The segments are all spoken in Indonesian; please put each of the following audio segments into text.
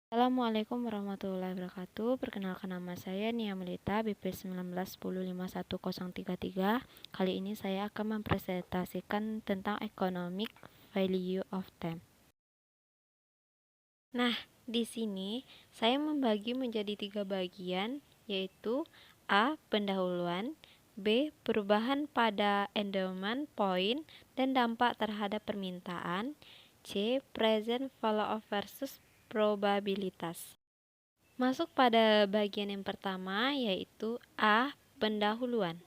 Assalamualaikum warahmatullahi wabarakatuh. Perkenalkan, nama saya Nia Melita, BP 19105133. Kali ini saya akan mempresentasikan tentang economic value of time. Nah, di sini saya membagi menjadi 3 bagian, yaitu A. Pendahuluan, B. Perubahan pada endowment point dan dampak terhadap permintaan, C. Present value versus probabilitas. Masuk pada bagian yang pertama, yaitu A. Pendahuluan.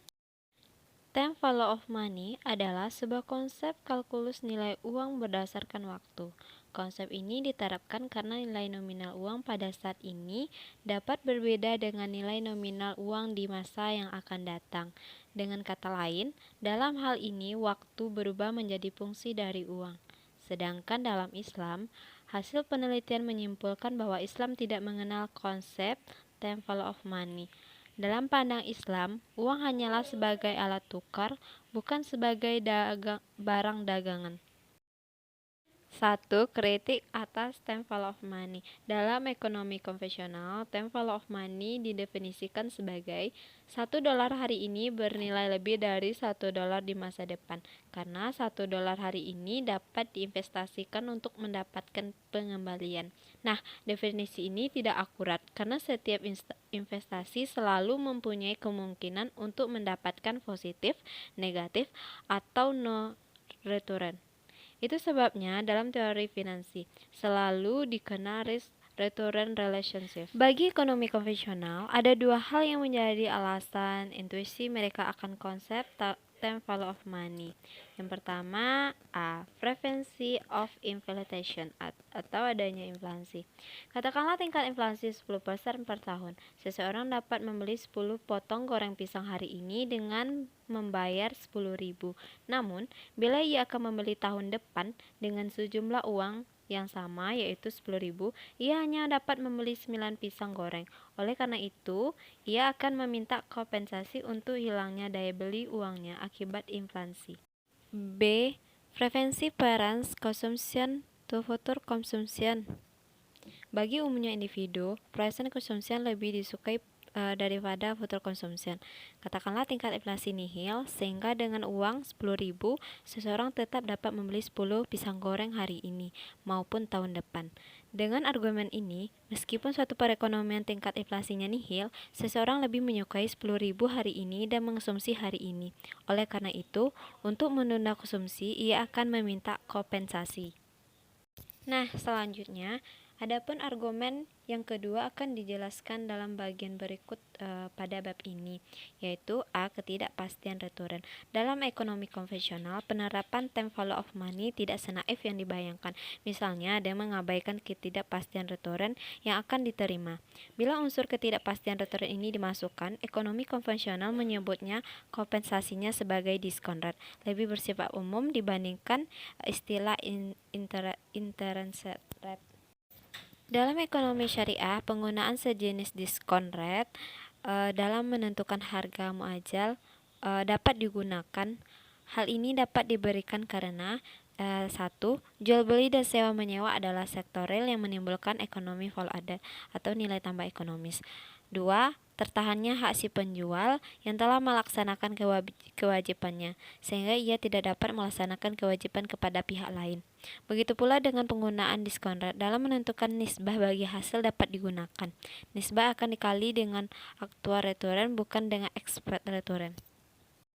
Time value of money adalah sebuah konsep kalkulus nilai uang berdasarkan waktu. Konsep ini diterapkan karena nilai nominal uang pada saat ini dapat berbeda dengan nilai nominal uang di masa yang akan datang. Dengan kata lain, dalam hal ini waktu berubah menjadi fungsi dari uang. Sedangkan dalam Islam, hasil penelitian menyimpulkan bahwa Islam tidak mengenal konsep time value of money. Dalam pandang Islam, uang hanyalah sebagai alat tukar, bukan sebagai barang dagangan. 1. Kritik atas time value of money. Dalam ekonomi konvensional, time value of money didefinisikan sebagai $1 hari ini bernilai lebih dari $1 di masa depan, karena $1 hari ini dapat diinvestasikan untuk mendapatkan pengembalian. Nah, definisi ini tidak akurat karena setiap investasi selalu mempunyai kemungkinan untuk mendapatkan positif, negatif, atau no return. Itu sebabnya dalam teori finansi selalu dikenal risk-return relationship. Bagi ekonomi konvensional, ada 2 hal yang menjadi alasan intuisi mereka akan konsep time value of money. Yang pertama, A. Prevention of inflation atau adanya inflasi. Katakanlah tingkat inflasi 10% per tahun. Seseorang dapat membeli 10 potong goreng pisang hari ini dengan membayar 10.000. Namun, bila ia akan membeli tahun depan dengan sejumlah uang yang sama, yaitu 10.000, ia hanya dapat membeli 9 pisang goreng. Oleh karena itu, ia akan meminta kompensasi untuk hilangnya daya beli uangnya akibat inflasi. B. Preventive parents consumption to future consumption. Bagi umumnya individu, present consumption lebih disukai daripada future consumption. Katakanlah tingkat inflasi nihil, sehingga dengan uang 10.000, seseorang tetap dapat membeli 10 pisang goreng hari ini maupun tahun depan. Dengan argumen ini, meskipun suatu perekonomian tingkat inflasinya nihil, seseorang lebih menyukai 10.000 hari ini dan mengkonsumsi hari ini. Oleh karena itu, untuk menunda konsumsi, ia akan meminta kompensasi. Nah, selanjutnya, adapun argumen yang kedua akan dijelaskan dalam bagian berikut pada bab ini, yaitu A. Ketidakpastian return. Dalam ekonomi konvensional, penerapan time value of money tidak senaif yang dibayangkan. Misalnya, ada yang mengabaikan ketidakpastian return yang akan diterima. Bila unsur ketidakpastian return ini dimasukkan, ekonomi konvensional menyebutnya kompensasinya sebagai discount rate, lebih bersifat umum dibandingkan istilah interest rate. Dalam ekonomi syariah, penggunaan sejenis discount rate dalam menentukan harga muajal dapat digunakan. Hal ini dapat diberikan karena 1. Jual beli dan sewa menyewa adalah sektor real yang menimbulkan ekonomi value added atau nilai tambah ekonomis. 2. Tertahannya hak si penjual yang telah melaksanakan kewajibannya, sehingga ia tidak dapat melaksanakan kewajiban kepada pihak lain. Begitu pula dengan penggunaan diskon rate dalam menentukan nisbah bagi hasil dapat digunakan. Nisbah akan dikali dengan aktual return, bukan dengan expected return.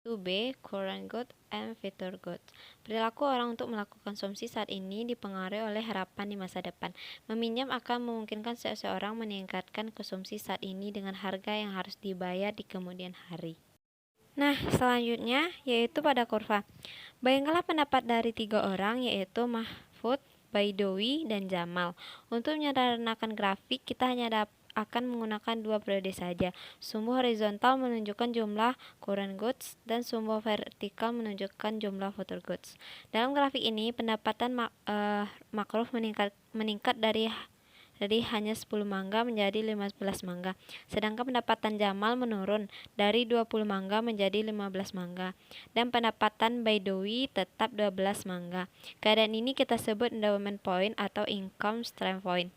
2B. Current good and future good. Perilaku orang untuk melakukan konsumsi saat ini dipengaruhi oleh harapan di masa depan. Meminjam akan memungkinkan seseorang meningkatkan konsumsi saat ini dengan harga yang harus dibayar di kemudian hari. Nah, selanjutnya yaitu pada kurva. Bayangkanlah pendapat dari 3 orang, yaitu Mahfud, Baidowi, dan Jamal. Untuk menyederhanakan grafik, kita hanya akan menggunakan 2 periode saja. Sumbu horizontal menunjukkan jumlah current goods dan sumbu vertikal menunjukkan jumlah future goods. Dalam grafik ini, pendapatan makruh meningkat dari hanya 10 mangga menjadi 15 mangga. Sedangkan pendapatan Jamal menurun dari 20 mangga menjadi 15 mangga. Dan pendapatan Baidowi tetap 12 mangga. Keadaan ini kita sebut endowment point atau income stream point.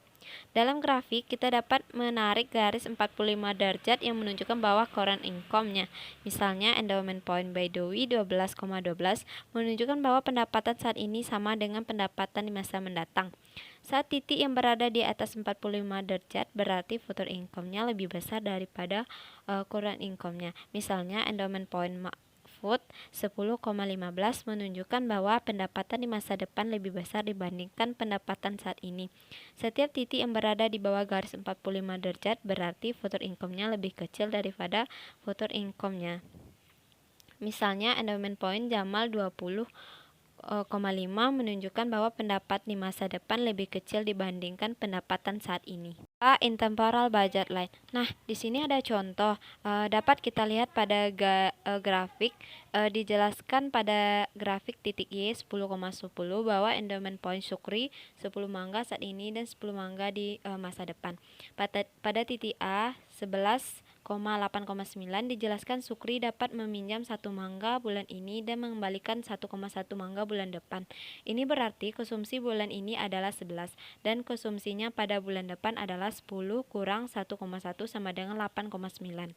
Dalam grafik, kita dapat menarik garis 45 derajat yang menunjukkan bahwa current income-nya. Misalnya, endowment point by Dewey 12,12 menunjukkan bahwa pendapatan saat ini sama dengan pendapatan di masa mendatang. Saat titik yang berada di atas 45 derajat, berarti future income-nya lebih besar daripada current income-nya. Misalnya, endowment point Mahfud 10,15 menunjukkan bahwa pendapatan di masa depan lebih besar dibandingkan pendapatan saat ini. Setiap titik yang berada di bawah garis 45 derajat berarti future income-nya lebih kecil daripada future income-nya. Misalnya, endowment point Jamal 20,5 menunjukkan bahwa pendapat di masa depan lebih kecil dibandingkan pendapatan saat ini. Intemporal budget line. Nah, di sini ada contoh. Dapat kita lihat pada grafik, dijelaskan pada grafik titik Y 10,10 bahwa endowment point Sukri 10 mangga saat ini dan 10 mangga di masa depan. Pada titik A 11,8,9 dijelaskan Sukri dapat meminjam 1 mangga bulan ini dan mengembalikan 1,1 mangga bulan depan. Ini berarti konsumsi bulan ini adalah 11 dan konsumsinya pada bulan depan adalah 10 kurang 1,1 sama dengan 8,9.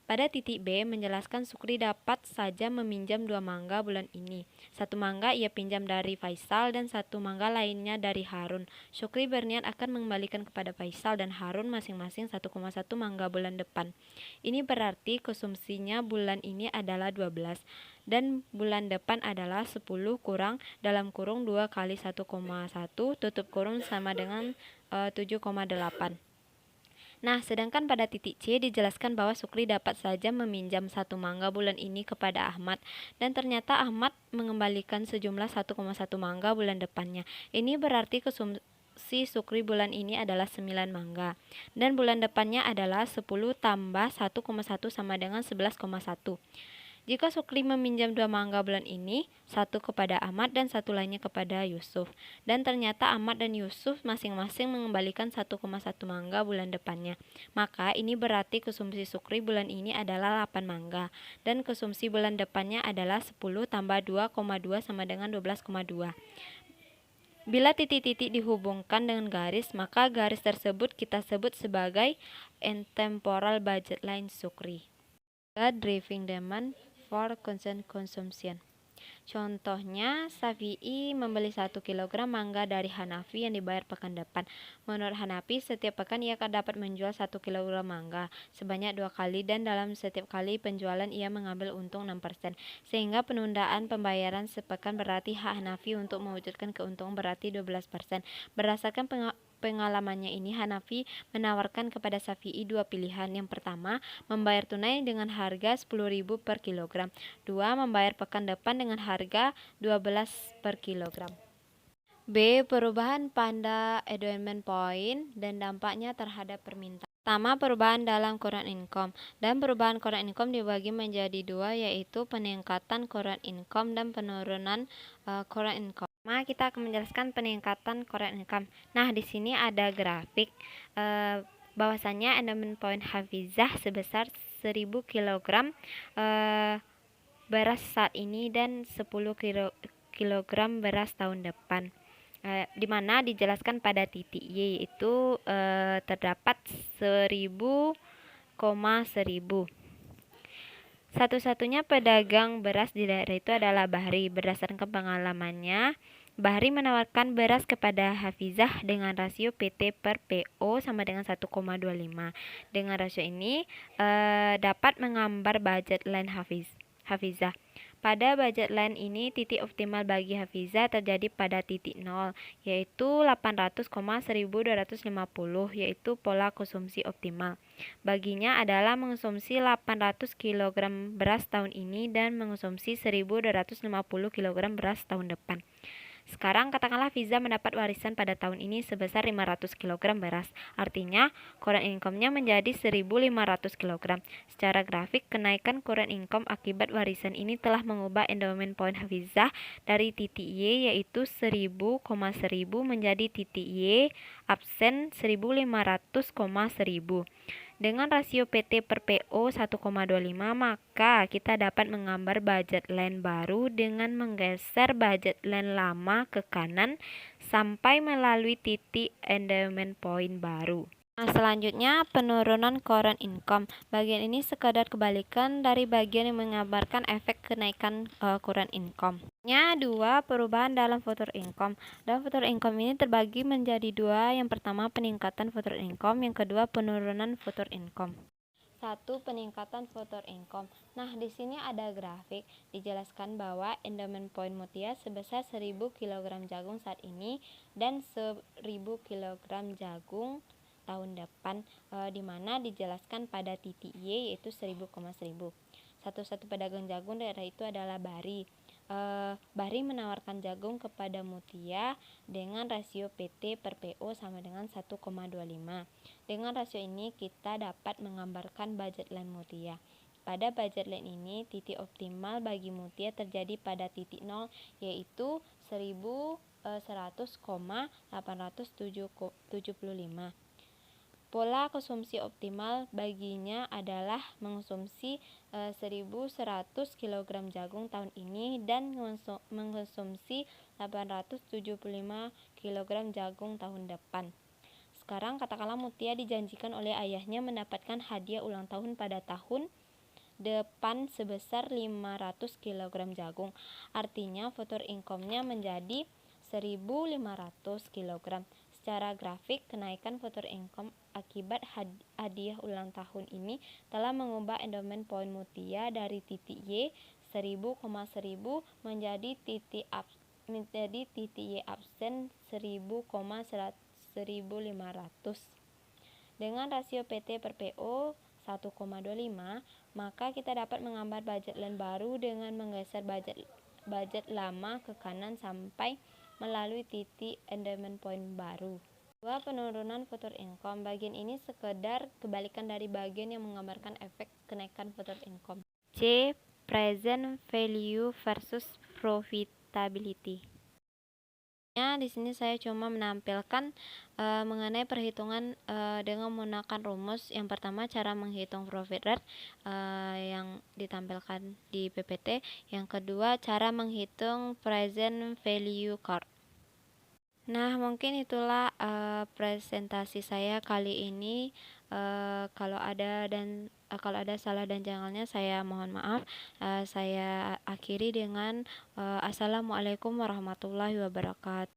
Pada titik B menjelaskan Sukri dapat saja meminjam 2 mangga bulan ini. 1 mangga ia pinjam dari Faisal dan 1 mangga lainnya dari Harun. Sukri berniat akan mengembalikan kepada Faisal dan Harun masing-masing 1,1 mangga bulan depan. Ini berarti konsumsinya bulan ini adalah 12 dan bulan depan adalah 10 kurang dalam kurung 2 kali 1,1 tutup kurung sama dengan 7,8. Nah, sedangkan pada titik C dijelaskan bahwa Sukri dapat saja meminjam 1 mangga bulan ini kepada Ahmad dan ternyata Ahmad mengembalikan sejumlah 1,1 mangga bulan depannya. Ini berarti konsumsi Sukri bulan ini adalah 9 mangga dan bulan depannya adalah 10 tambah 1,1 sama dengan 11,1. Jika Sukri meminjam 2 mangga bulan ini, 1 kepada Ahmad dan 1 lainnya kepada Yusuf, dan ternyata Ahmad dan Yusuf masing-masing mengembalikan 1,1 mangga bulan depannya, maka ini berarti konsumsi Sukri bulan ini adalah 8 mangga, dan konsumsi bulan depannya adalah 10 tambah 2,2 sama dengan 12,2. Bila titik-titik dihubungkan dengan garis, maka garis tersebut kita sebut sebagai intemporal budget line Sukri. Driving demand for constant consumption. Contohnya, Syafi'i membeli 1 kg mangga dari Hanafi yang dibayar pekan depan. Menurut Hanafi, setiap pekan ia akan dapat menjual 1 kg mangga sebanyak 2 kali dan dalam setiap kali penjualan ia mengambil untung 6%. Sehingga penundaan pembayaran sepekan berarti hak Hanafi untuk mewujudkan keuntungan berarti 12%. Berdasarkan pengalamannya ini, Hanafi menawarkan kepada Syafi'i 2 pilihan. Yang pertama, membayar tunai dengan harga 10.000 per kilogram. 2. Membayar pekan depan dengan harga 12 per kilogram. B. Perubahan pada endowment point dan dampaknya terhadap permintaan. Pertama, perubahan dalam current income. Dan perubahan current income dibagi menjadi 2, yaitu peningkatan current income dan penurunan current income. Kita akan menjelaskan peningkatan current income. Nah, di sini ada grafik bahwasanya endowment point Hafizah sebesar 1000 kg beras saat ini dan 10 kg beras tahun depan. Di mana dijelaskan pada titik Y yaitu terdapat 1000,1000. Satu-satunya pedagang beras di daerah itu adalah Bahri. Berdasarkan pengalamannya, Bahri menawarkan beras kepada Hafizah dengan rasio PT per PO sama dengan 1,25. Dengan rasio ini dapat menggambar budget line Hafizah. Pada budget line ini, titik optimal bagi Hafizah terjadi pada titik 0, yaitu 800,1250, yaitu pola konsumsi optimal. Baginya adalah mengonsumsi 800 kg beras tahun ini dan mengonsumsi 1250 kg beras tahun depan. Sekarang katakanlah Fiza mendapat warisan pada tahun ini sebesar 500 kg beras. Artinya, current income-nya menjadi 1.500 kg. Secara grafik, kenaikan current income akibat warisan ini telah mengubah endowment point Hafizah dari titik Y yaitu 1000,1000 menjadi titik Y absen 1.500,1000. Dengan rasio PT per PO 1,25, maka kita dapat menggambar budget line baru dengan menggeser budget line lama ke kanan sampai melalui titik endowment point baru. Nah, selanjutnya penurunan current income. Bagian ini sekadar kebalikan dari bagian yang menggambarkan efek kenaikan current income. Dua, perubahan dalam future income. Dalam future income ini terbagi menjadi dua. Yang pertama peningkatan future income, yang kedua penurunan future income. 1. Peningkatan future income. Nah, di sini ada grafik dijelaskan bahwa endowment point Mutia sebesar 1000 kg jagung saat ini dan 1000 kg jagung tahun depan, di mana dijelaskan pada titik Y yaitu 1000,1000. Satu-satu pedagang jagung daerah itu adalah Bari. Bari menawarkan jagung kepada Mutia dengan rasio PT per PO sama dengan 1,25. Dengan rasio ini kita dapat menggambarkan budget line Mutia. Pada budget line ini, titik optimal bagi Mutia terjadi pada titik 0 yaitu 1100,875. Pola konsumsi optimal baginya adalah mengonsumsi 1100 kg jagung tahun ini dan mengonsumsi 875 kg jagung tahun depan. Sekarang katakanlah Mutia dijanjikan oleh ayahnya mendapatkan hadiah ulang tahun pada tahun depan sebesar 500 kg jagung. Artinya future income-nya menjadi 1500 kg. Secara grafik, kenaikan future income akibat hadiah ulang tahun ini telah mengubah endowment point Mutia dari titik Y 1000,1000 menjadi titik Y absen 1000,1500. Dengan rasio PT per PO 1,25, maka kita dapat menggambar budget line baru dengan menggeser budget lama ke kanan sampai melalui titik endowment point baru. 2. Penurunan future income. Bagian ini sekedar kebalikan dari bagian yang menggambarkan efek kenaikan future income. C. Present value versus profitability. Di sini saya cuma menampilkan mengenai perhitungan dengan menggunakan rumus. Yang pertama cara menghitung profit rate yang ditampilkan di PPT. Yang kedua cara menghitung present value curve. Nah, mungkin itulah presentasi saya kali ini. Kalau ada salah dan janggalnya saya mohon maaf. Saya akhiri dengan Assalamualaikum warahmatullahi wabarakatuh.